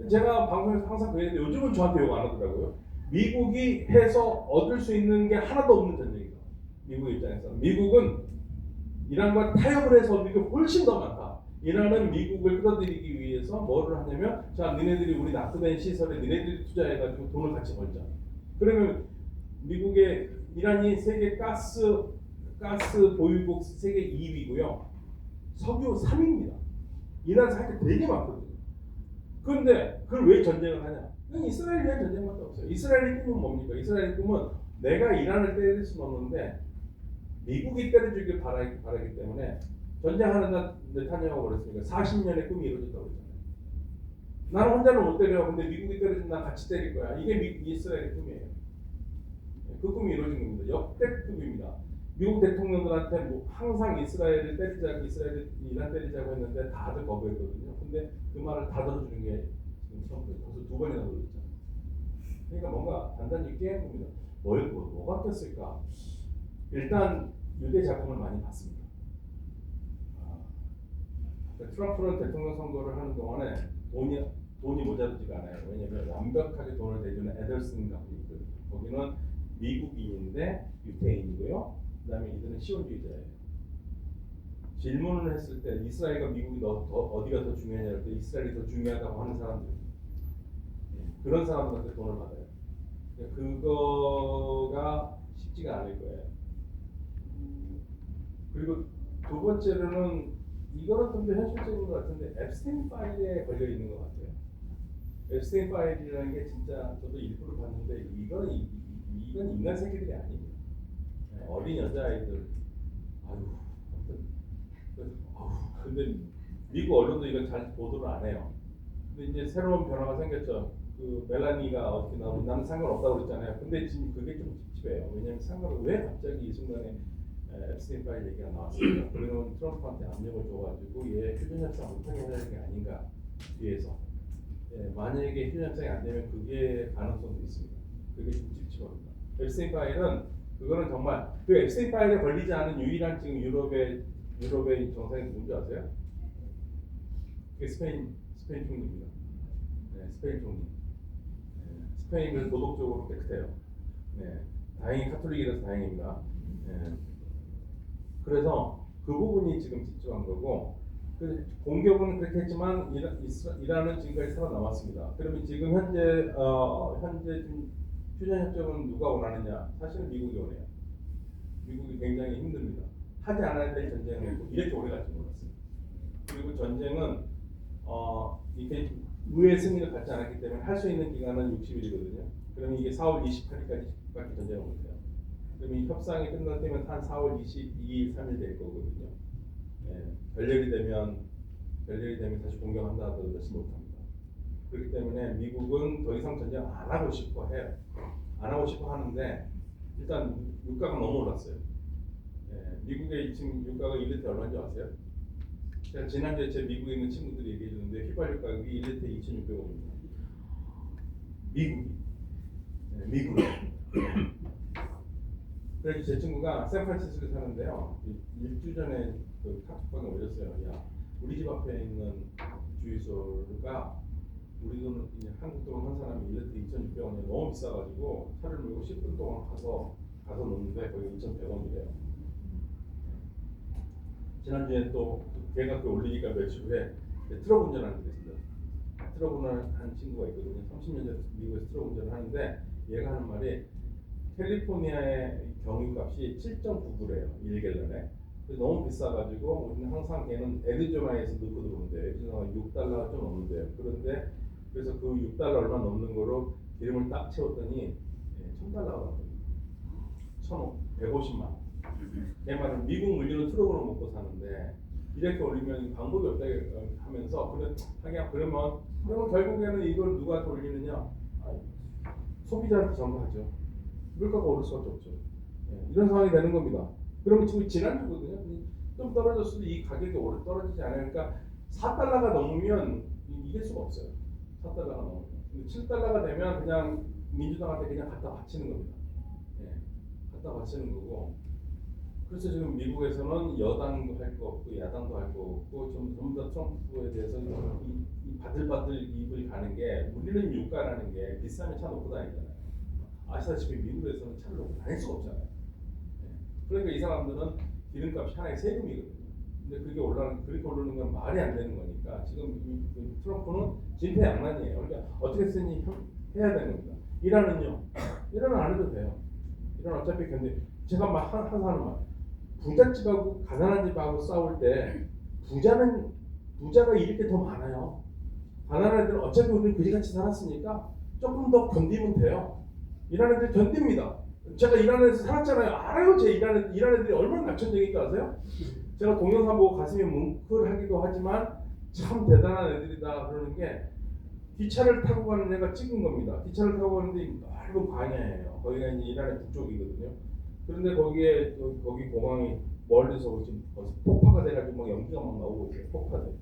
제가 방송에서 항상 그랬는데 요즘은 저한테 욕 안 하더라고요. 미국이 해서 얻을 수 있는 게 하나도 없는 전쟁이다. 미국 입장에서. 미국은 이란과 타협을 해서 얻는 게 훨씬 더 많다. 이란은 미국을 끌어들이기 위해서 뭐를 하냐면 자 니네들이 우리 납부된 시설에 니네들이 투자해가지고 돈을 같이 벌자. 그러면 미국의 이란이 세계 가스 보유국 세계 2위고요. 석유 3위입니다. 이란 사실 되게 많거든요. 그런데 그걸 왜 전쟁을 하냐? 그건 이스라엘 위한 전쟁밖에 없어요. 이스라엘의 꿈은 뭡니까? 이스라엘의 꿈은 내가 이란을 때릴 수는 없는데 미국이 때려주길 바라기 때문에 전쟁하는 날 네타냐후가 그랬으니까 40년의 꿈이 이루어졌다고 그랬잖아요. 나는 혼자는 못 때려. 근데 미국이 때려주면 난 같이 때릴 거야. 이게 이스라엘의 꿈이에요. 그 꿈이 이루어진 겁니다. 역대급입니다. 미국 대통령들한테 뭐 항상 이스라엘을 때리자고 이란 때리자고 했는데 다들 거부했거든요. 근데 그 말을 다 들어주는 게 지금 트럼프예요. 벌써 2번이나 돌렸잖아요. 그러니까 뭔가 단단히 깨는 겁니다. 뭐가 꼈을까? 일단 유대 자금을 많이 받습니다. 트럼프는 대통령 선거를 하는 동안에 돈이 모자르지가 않아요. 왜냐하면 완벽하게 돈을 대주는 에덜슨 가문이 있거든요. 거기는 미국인인데 유태인이고요. 그다음에 이들은 시온주의자예요. 질문을 했을 때 이스라엘과 미국이 어디가 더 중요하냐 할 때 이스라엘이 더 중요하다고 하는 사람들, 그런 사람들한테 돈을 받아요. 그거가 쉽지가 않을 거예요. 그리고 두 번째로는 이거는 좀 더 현실적인 것 같은데 앱스테인 파일에 걸려 있는 것 같아요. 앱스테인 파일이라는 게 진짜 저도 일부러 봤는데 이건 인간 새끼들이 아닙니다. 어린 여자아이들, 근데 미국 언론도 이걸 잘 보도를 안 해요. 근데 이제 새로운 변화가 생겼죠. 그 멜라니가 어떻게 나오면 나는 상관없다고 그랬잖아요. 근데 지금 그게 좀 찝찝해요. 왜냐면 왜 갑자기 이 순간에 앱스테인 파일 얘기가 나왔습니까? 그러면 트럼프한테 압력을 줘가지고 얘 휴전협상 못하게 해야 되는 게 아닌가 뒤에서. 만약에 휴전협상이 안 되면 그게 가능성도 있습니다. 그게 좀 찝찝합니다. 앱스테인 파일은 그거는 정말 그 앱스테인 파일에 걸리지 않은 유일한 지금 유럽의 정상이 누군지 아세요? 그게 스페인 총리입니다. 스페인 총리. 스페인은 도덕적으로 깨끗해요. 다행히 카톨릭이라서 다행입니다. 그래서 그 부분이 지금 집중한 거고, 공격은 그렇게 했지만 이란은 지금까지 살아남았습니다. 그러면 지금 현재 휴전 협정은 누가 원하느냐? 사실은 미국이 원해요. 미국이 굉장히 힘듭니다. 하지 않아야 될 전쟁을 했고 이렇게 오래 갈지 몰랐어요. 그리고 전쟁은 이게 의회 승인을 받지 않았기 때문에 할 수 있는 기간은 60일이거든요. 그러면 이게 4월 28일까지밖에 전쟁을 못해요. 그러면 이 협상이 끝나면 한 4월 22일, 3일 될 거거든요. 결렬이 되면 다시 공격한다 하더라도 다시 못합니다. 그렇기 때문에 미국은 더 이상 전쟁 안 하고 싶어 해요. 안 하고 싶어 하는데 일단 유가가 너무 올랐어요. 미국의 지금 유가가 1리터 얼마인지 아세요? 제가 지난주에 제 미국에 있는 친구들이 얘기해 주는데 휘발유 가격이 1리터에 2,600원입니다. 미국이. 그래서 제 친구가 샌프란시스코에 사는데요. 일주 전에 그 카톡방에 올렸어요. 야, 우리 집 앞에 있는 주유소가 우리 돈 한국 돈 한 사람이 1리터 2,600원이 너무 비싸가지고 차를 몰고 10분 동안 가서 놓는데 거기 2,100원이래요. 지난주에 또 걔가 그 올리니까 며칠 후에 트럭 운전하는 게 있습니다. 트럭 운전하는 친구가 있거든요. 30년 전에 미국에서 트럭 운전을 하는데 얘가 하는 말이 캘리포니아의 경유값이 7.99래요. 1갤런에. 너무 비싸가지고 우리는 항상 걔는 애리조나에서 넣고 들어오는데 애리조나가 6달러가 좀 넘는데요. 그런데 그래서 그 6달러 얼마 넘는 거로 기름을 딱 채웠더니 1,000달러가 나왔거든요. 150만. 걔 말은 미국 물류는 트럭으로 먹고 사는데 이렇게 올리면 방법이 없다 하면서 그러면 결국에는 이걸 누구한테 올리느냐? 소비자한테 전가하죠. 물가가 오를 수밖에 없죠. 이런 상황이 되는 겁니다. 그러면 지금 지난주거든요. 좀 떨어졌어도 이 가격이 오래 떨어지지 않으니까 4달러가 넘으면 이길 수가 없어요. 4달러가 넘으면. 근데 7달러가 되면 그냥 민주당한테 그냥 갖다 바치는 겁니다. 갖다 바치는 거고. 그래서 지금 미국에서는 여당도 할 거 없고 야당도 할 거 없고 전부 다 트럼프에 대해서 이 바들바들 입을 가는 게 우리는 유가라는 게 비싸면 차 놓고 다니잖아요. 아시다시피 미국에서는 차를 놓고 다닐 수가 없잖아요. 그러니까 이 사람들은 기름값이 하나의 세금이거든요. 근데 그렇게 오르는 건 말이 안 되는 거니까 지금 트럼프는 진퇴양난이에요. 그러니까 어떻게 쓰니 해야 되는 겁니다. 이란은 안 해도 돼요. 이란 어차피 제가 막 항상 하는 말, 부잣집하고 가난한 집하고 싸울 때 부자가 이렇게 더 많아요. 가난한 애들은 어차피 우리는 그지같이 살았으니까 조금 더 견디면 돼요. 이란 애들 견딥니다. 제가 이란에서 살았잖아요. 알아요. 제 이란 애들이 얼마나 낙천적인지 아세요? 제가 동영상 보고 가슴이 뭉클하기도 하지만 참 대단한 애들이다 그러는 게, 기차를 타고 가는 애가 찍은 겁니다. 기차를 타고 가는데 넓은 광야예요. 거기가 이제 이란의 북쪽이거든요. 그런데 거기 공항이 멀리서 지금 폭파가 돼가지고 막 연기가 막 나오고 있어요. 폭파돼.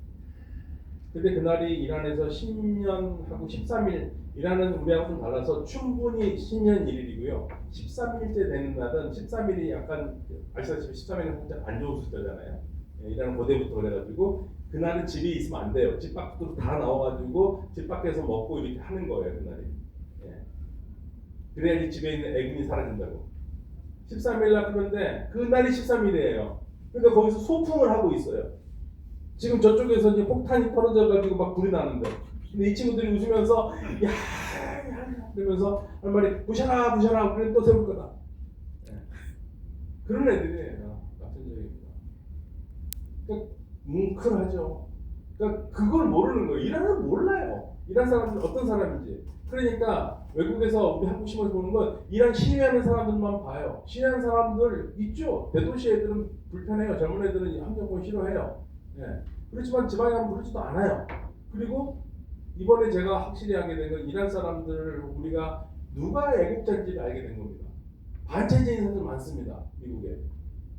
근데 그날이 이란에서 10년하고 13일, 이란은 우리하고는 달라서 충분히 10년 1일이고요. 13일째 되는 날은 13일이 약간 아시다시피 13일은 살짝 안 좋은 숫자잖아요. 이란은 고대부터 그래가지고 그날은 집에 있으면 안 돼요. 집 밖으로 다 나와가지고 집 밖에서 먹고 이렇게 하는 거예요. 그날이. 예. 그래야지 집에 있는 애군이 사라진다고. 13일 날 그런데 그날이 13일이에요. 그러니까 거기서 소풍을 하고 있어요. 지금 저쪽에서 이제 폭탄이 떨어져가지고 막 불이 나는데, 근데 이 친구들이 웃으면서 야 그러면서 한 말이 부셔라 우리는 또 세울 거다. 예. 그런 애들이에요. 낙천적입니다. 그러니까 뭉클하죠. 그러니까 그걸 모르는 거예요. 이란은 몰라요. 이란 사람들 어떤 사람인지. 그러니까 외국에서 우리 한국 신문에서 보는 건 이란 시위하는 사람들만 봐요. 시위하는 사람들 있죠. 대도시 애들은 불편해요. 젊은 애들은 함정권 싫어해요. 예. 그렇지만 지방에 가면 그렇지도 않아요. 그리고 이번에 제가 확실히 알게 된 건, 이란 사람들을 우리가 누가 애국자인지를 알게 된 겁니다. 반체제인 사람들 많습니다. 미국에.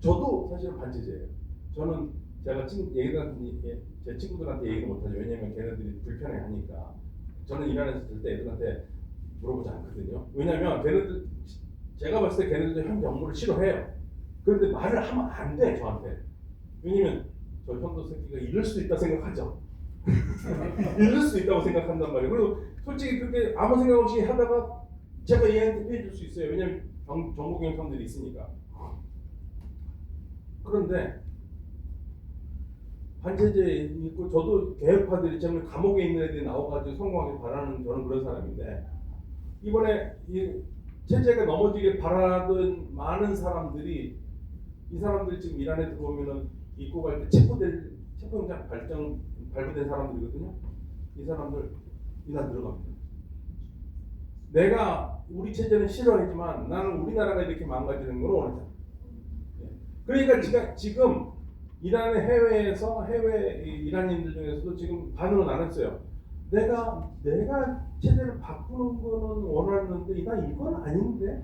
저도 사실은 반체제예요. 저는 제가 제 친구들한테 얘기를 못하죠. 왜냐면 걔네들이 불편해하니까. 저는 이란에서 절대 애들한테 물어보지 않거든요. 왜냐면 걔네들, 제가 봤을 때 걔네들도 현 정부를 싫어해요. 그런데 말을 하면 안 돼, 저한테. 왜냐면 저 현도 새끼가 이럴 수도 있다 생각하죠. 이럴 수도 있다고 생각한단 말이에요. 그리고 솔직히 그렇게 아무 생각 없이 하다가 제가 얘한테 해줄 수 있어요. 왜냐면 정보 경험들이 있으니까. 그런데 반체제 있고, 저도 개혁파들이 정말 감옥에 있는 애들이 나와가지고 성공하길 바라는, 저는 그런 사람인데, 이번에 이 체제가 넘어지길 바라던 많은 사람들이, 이 사람들이 지금 이란에 들어오면은 입고 갈 때 체포영장 발부된 사람들이거든요. 이 사람들 이란 들어갑니다. 내가 우리 체제는 싫어하지만 나는 우리나라가 이렇게 망가지는 걸 원하잖아. 그러니까 지금 이란의 해외 이란인들 중에서도 지금 반으로 나눴어요. 내가 체제를 바꾸는 거는 원하는데 이건 아닌데.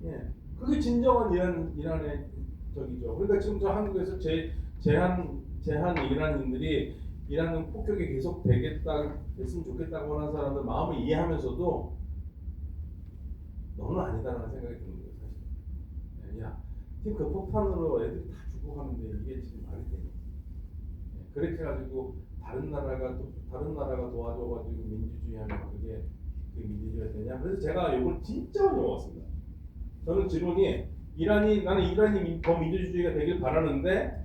예. 그게 진정한 이란의 적이죠. 그러니까 지금 저 한국에서 제한 이란인들이 이란은 폭격이 계속 됐으면 좋겠다고 하는 사람들 마음을 이해하면서도 너는 아니다라는 생각이 드는 거예요, 사실. 야, 지금 그 폭탄으로 애들이 다 죽어가는데 이게 지금 말이 되냐? 그렇게 해가지고 다른 나라가 도와줘가지고 민주주의하면 그게 민주주의가 되냐? 그래서 제가 이걸 진짜 많이 먹었습니다. 저는 지론이 나는 이란이 더 민주주의가 되길 바라는데,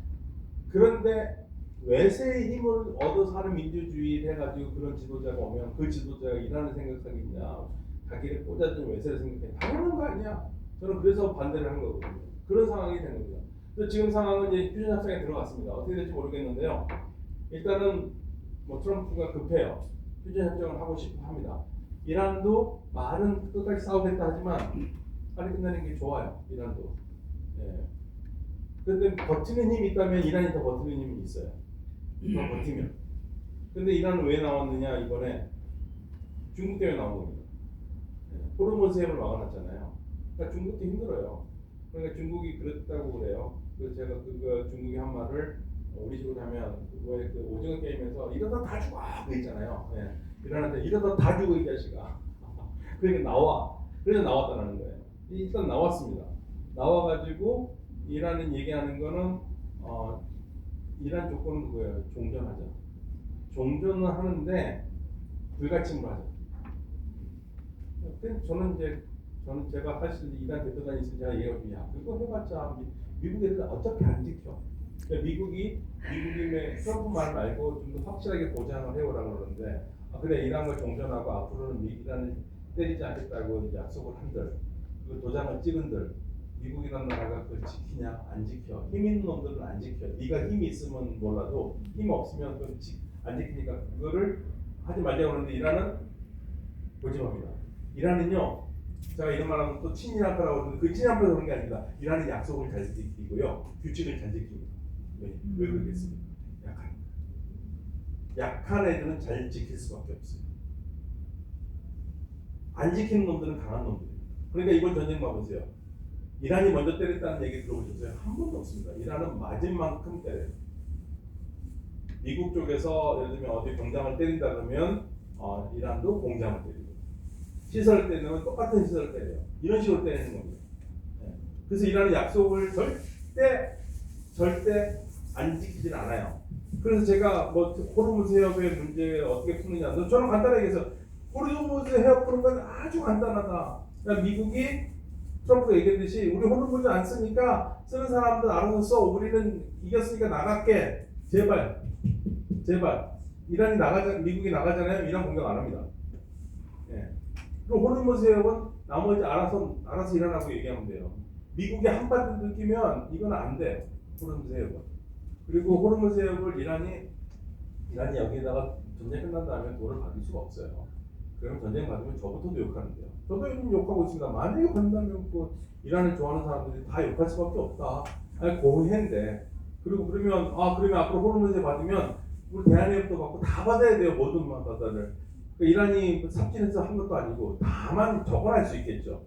그런데 외세의 힘을 얻어서 하는 민주주의를 해가지고 그런 지도자가 오면 그 지도자가 이란을 생각하겠냐, 자기를 꽂아준 외세를 생각해, 당연한 거 아니야. 저는 그래서 반대를 한 거거든요. 그런 상황이 된 겁니다. 그래서 지금 상황은 이제 휴전 협상에 들어갔습니다. 어떻게 될지 모르겠는데요. 일단은 뭐 트럼프가 급해요. 휴전 협정을 하고 싶어 합니다. 이란도 말은 끝까지 싸우겠다 하지만 빨리 끝나는 게 좋아요. 이란도. 예. 그런데 버티는 힘이 있다면 이란이 더 버티는 힘이 있어요. 더 버티면. 근데 이란은 왜 나왔느냐, 이번에 중국 때문에 나온 겁니다. 호르무즈 해협을 막아놨잖아요. 그러니까 중국도 힘들어요. 그러니까 중국이 그랬다고 그래요. 그래서 제가 중국이 한 말을 우리 식으로 하면 왜 그 오징어 게임에서 이러다 다 죽어 그 있잖아요. 예. 이란한테 이러다 다 죽어 이 자식아. 그러니까 나와. 그래서 나왔다는 거예요. 일단 나왔습니다. 나와가지고 이란은 얘기하는 거는 이란 조건은 그거예요. 종전하자. 종전을 하는데 불가침을 하자. 저는 제가 사실 이란 대표단이 있을 때 제가 얘기하고, 야 그거 해봤자 미국 애들 어차피 안 지켜. 그러니까 미국인의 트럼프 말 말고 좀 더 확실하게 보장을 해오라고 그러는데, 그래 이란과 종전하고 앞으로는 이란을 때리지 않겠다고 약속을 한들, 그 도장을 찍은들, 미국이라는 나라가 그걸 지키냐? 안 지켜. 힘 있는 놈들은 안 지켜. 네가 힘이 있으면 몰라도 힘 없으면 안 지키니까 그거를 하지 말자고 하는데 이란은 고집합니다. 이란은요, 제가 이런 말하면 또 친이라파라고 하는데 그 친이라파에서 그런 게 아닙니다. 이란은 약속을 잘 지키고요, 규칙을 잘 지킵니다. 왜 그러겠습니까? 약한 애들은 잘 지킬 수밖에 없어요. 안 지키는 놈들은 강한 놈들이에요. 그러니까 이번 전쟁 봐보세요. 이란이 먼저 때렸다는 얘기 들어보셨어요? 한 번도 없습니다. 이란은 맞은 만큼 때려요. 미국 쪽에서 예를 들면 어디 공장을 때린다 그러면 이란도 공장을 때리고, 시설을 때리면 똑같은 시설을 때려요. 이런 식으로 때리는 겁니다. 그래서 이란은 약속을 절대 안 지키진 않아요. 그래서 제가 뭐 호르무즈 해협의 문제 어떻게 푸느냐, 저는 간단하게 얘기해서 호르무즈 해협 푸는 건 아주 간단하다. 그러니까 미국이 트럼프가 얘기했듯이 우리 호르무즈 안 쓰니까 쓰는 사람들 알아서 써. 우리는 이겼으니까 나갈게. 제발. 미국이 나가잖아요. 이란 공격 안 합니다. 예. 그럼 호르무즈 해협은 나머지 알아서 일어나고 얘기하면 돼요. 미국이 한바탕 느끼면 이건 안 돼요. 호르무즈 해협은. 그리고 호르무즈 해협을 이란이 여기에다가 전쟁 끝난 다음에 돈을 받을 수가 없어요. 그럼 전쟁 받으면 저부터도 욕하는데요. 저도 요즘 욕하고 있습니다. 만약에 받는다면 이란을 좋아하는 사람들이 다 욕할 수밖에 없다. 아니 고해인데. 그리고 그러면 앞으로 호르무즈 받으면 우리 대한해협도 받고 다 받아야 돼요. 모든 바다를. 그러니까 이란이 삽질해서 한 것도 아니고 다만 적어할 수 있겠죠.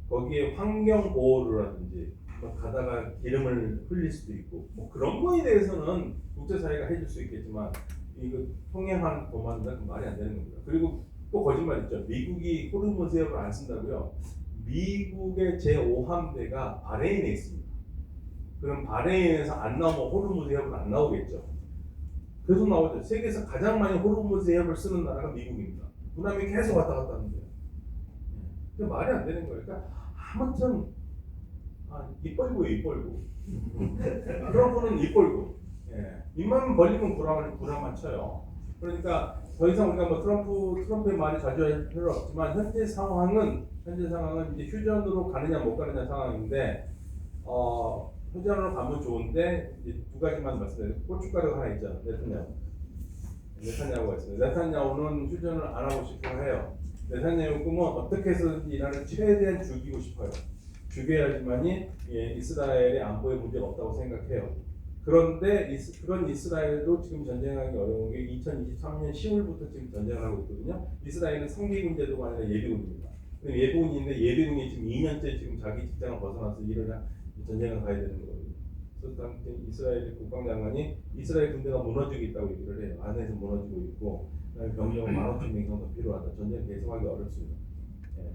거기에 환경 보호라든지 가다가 기름을 흘릴 수도 있고 그런 거에 대해서는 국제사회가 해줄 수 있겠지만 이거 통행하는 도만은 말이 안 되는 겁니다. 그리고 또 거짓말 있죠. 미국이 호르무즈 해협을 안 쓴다고요. 미국의 제5함대가 바레인에 있습니다. 그럼 바레인에서 안 나오면 호르무즈 해협은 안 나오겠죠. 계속 나오죠. 세계에서 가장 많이 호르무즈 해협을 쓰는 나라가 미국입니다. 그다음에 계속 왔다 갔다 하는데요. 말이 안 되는 거예요. 그러니까 아무튼 입 벌고 트럼프는 입 벌고 입만 벌리면 구라만 쳐요. 그러니까 더 이상 우리가 뭐 트럼프의 말이 자주 할 필요 없지만 현재 상황은 이제 휴전으로 가느냐 못 가느냐 상황인데 휴전으로 가면 좋은데 이제 두 가지만 말씀드려요. 고춧가루가 하나 있죠. 네타냐후가 있습니다. 네타냐후는 휴전을 안 하고 싶어 해요. 네타냐후 꿈은 어떻게 해서든지 이란을 최대한 죽이고 싶어요. 죽여야지만이 이스라엘의 안보에 문제가 없다고 생각해요. 그런데 그런 이스라엘도 지금 전쟁하기 어려운 게 2023년 10월부터 지금 전쟁을 하고 있거든요. 이스라엘은 상비군 제도가 아니라 예비군입니다. 예비군인데 예비군이 지금 2년째 지금 자기 직장을 벗어나서 전쟁을 가야 되는 거거든요. 그래서 이스라엘 국방장관이 이스라엘 군대가 무너지고 있다고 얘기를 해요. 안에서 무너지고 있고 병력 15,000명 정도 필요하다. 전쟁 계속하기 어렵습니다.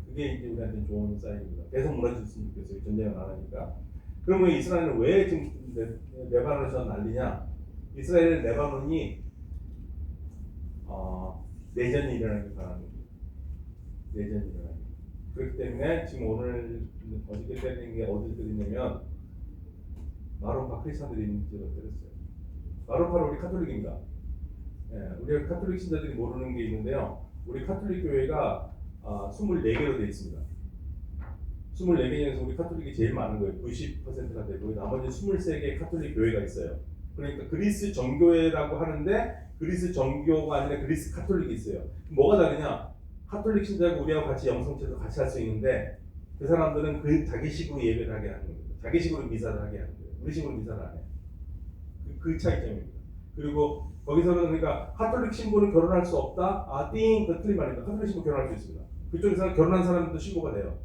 그게 이제 우리한테 좋은 사인입니다. 계속 무너졌으면 좋겠어요. 전쟁을 안 하니까. 그러면 이스라엘은 왜 지금 레바논에서 난리냐? 이스라엘 레바논이 내전이 일어나기 바라는 거예요. 내전이 일어나기. 그렇기 때문에 지금 어저께 때린 게 어딜 때리냐면 마로파 크리스찬들이 있는 지역을 때렸어요. 마로파는 우리 카톨릭입니다. 우리가 카톨릭 신자들이 모르는 게 있는데요. 우리 카톨릭 교회가 24개로 되어 있습니다. 24개 중에서 우리 카톨릭이 제일 많은 거예요. 90%가 되고 나머지 23개의 카톨릭 교회가 있어요. 그러니까 그리스 정교회라고 하는데 그리스 정교가 아니라 그리스 카톨릭이 있어요. 뭐가 다르냐? 카톨릭 신자고 우리하고 같이 영성체도 같이 할 수 있는데 그 사람들은 자기 식으로 예배를 하게 하는 겁니다. 자기 식으로 미사를 하게 하는 거예요. 우리 식으로 미사를 안 해요. 그 차이점입니다. 그리고 거기서는 그러니까 카톨릭 신부는 결혼할 수 없다? 그 틀린 말입니다. 카톨릭 신부 결혼할 수 있습니다. 그쪽에서는 결혼한 사람도 신부가 돼요.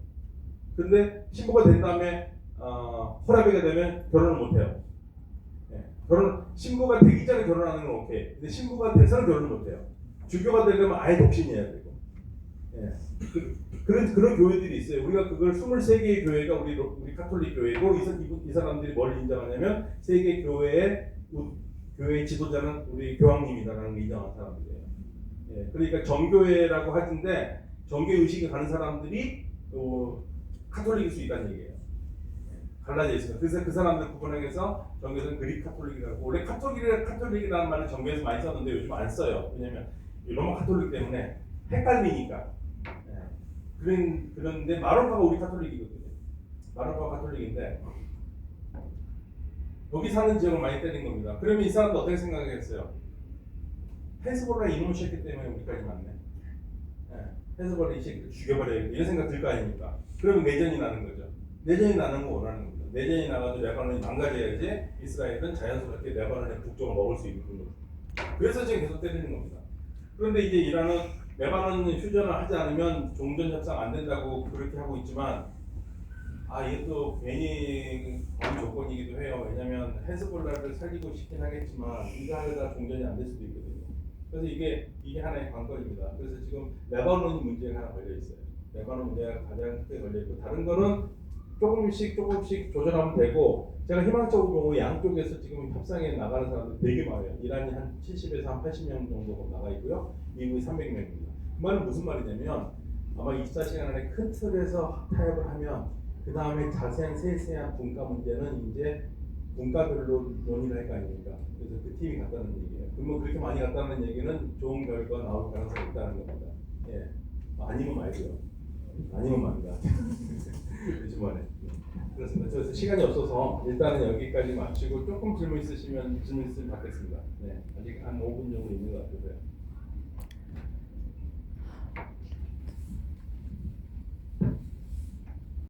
근데 신부가 된 다음에 허락하게 되면 결혼을 못 해요. 신부가 되기 전에 결혼하는 건 오케이. 근데 신부가 돼서는 결혼을 못 해요. 주교가 되려면 아예 독신이어야 되고. 그런 교회들이 있어요. 우리가 그걸 23개의 교회가 우리 카톨릭 교회고 이 사람들이 뭘 인정하냐면 세계 교회의 지도자는 우리 교황님이다라는 걸 인정하는 사람들이에요. 그러니까 정교회라고 하는데 정교 의식이 가는 사람들이 카톨릭일 수 있다는 얘기예요. 갈라져 있습니다. 그래서 그 사람들 구분하기위해서 정교에서는 그릭 카톨릭이라고. 원래 카톨릭이라는 말을 정교에서 많이 썼는데 요즘 안 써요. 왜냐면 로마 카톨릭 때문에 헷갈리니까. 그런데 마로파가 우리 카톨릭이거든요. 마르파 가톨릭인데 여기 사는 지역을 많이 때린 겁니다. 그러면 이 사람도 어떻게 생각했어요? 헤즈볼라 이놈의 새끼 때문에 우리까지 왔네. 예, 헤즈볼라 이 새끼를 죽여버려야겠다 이런 생각 들 거 아닙니까? 그러면 내전이 나는 거죠. 내전이 나는 거 원하는 겁니다. 내전이 나가지고 레바논이 망가져야지 이스라엘은 자연스럽게 레바논의 북쪽을 먹을 수 있는 겁니다. 그래서 지금 계속 때리는 겁니다. 그런데 이제 이란은 레바논 휴전을 하지 않으면 종전 협상 안 된다고 그렇게 하고 있지만 이게 또 괜히 거의 조건이기도 해요. 왜냐하면 헤즈볼라를 살리고 싶긴 하겠지만 이스라엘과 종전이 안 될 수도 있거든요. 그래서 이게 하나의 관건입니다. 그래서 지금 레바논 문제가 하나 걸려 있어요. 레바논 문제가 가장 크게 걸려 있고 다른 거는 조금씩 조절하면 되고 제가 희망적으로 보면 양쪽에서 지금 협상에 나가는 사람들 되게 많아요. 이란이 한 70에서 한 80명 정도 나가 있고요. 미국이 300명입니다. 그 말은 무슨 말이냐면 아마 24시간 안에 큰 틀에서 타협을 하면 그 다음에 자세한 세세한 분과 문제는 이제 분과별로 논의를 할 거 아닙니까? 그래서 그 팀이 갔다는 얘기예요. 그러면 그렇게 많이 갔다는 얘기는 좋은 결과가 나올 가능성이 있다는 겁니다. 예, 아니면 말고요. 아니면 말이다. 주말에. 그렇습니다. 그래서 시간이 없어서 일단은 여기까지 마치고 조금 질문 있으시면 질문 있으면 받겠습니다. 네, 아직 한 5분 정도 있는 것 같아서요.